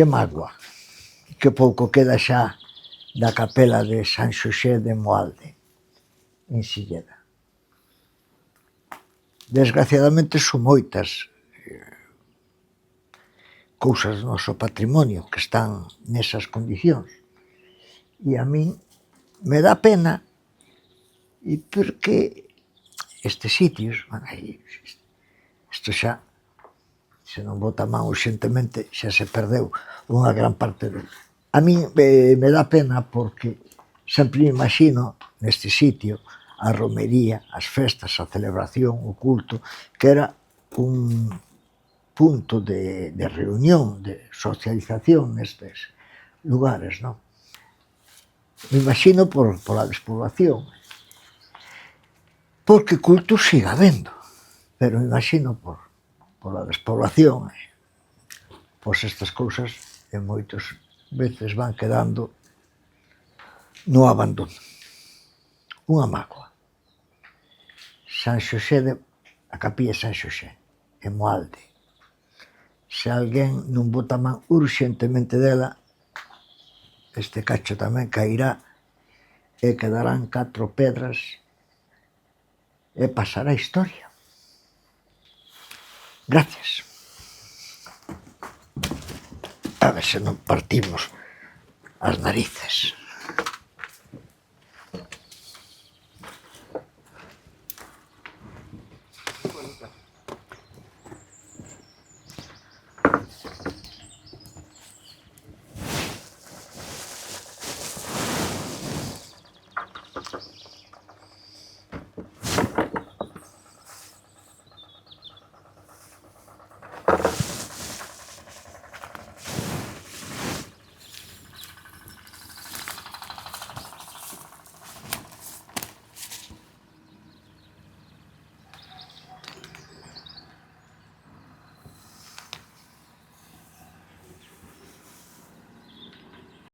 Que mágoa, que pouco queda xa da capela de San Xosé de Moalde, en Silleda. Desgraciadamente son moitas cousas do noso patrimonio que están nesas condicións. E a min me dá pena, e porque estes sitios, isto xa, se non bota man urxentemente, xa se perdeu unha gran parte dele. A min me dá pena porque sempre me imagino neste sitio a romería, as festas, a celebración, o culto, que era un punto de reunión, de socialización nestes lugares, non? Me imagino por a despoblación, porque culto sigue habendo, pero me imagino por a despoblación, pois estas cousas en moitas veces van quedando no abandono. Unha mágoa. San Xosé a capilla de San Xosé, en Moalde. Se alguén non bota man urxentemente dela, este cacho tamén cairá e quedarán 4 pedras e pasará a historia. Gracias. A ver se non partimos as narices.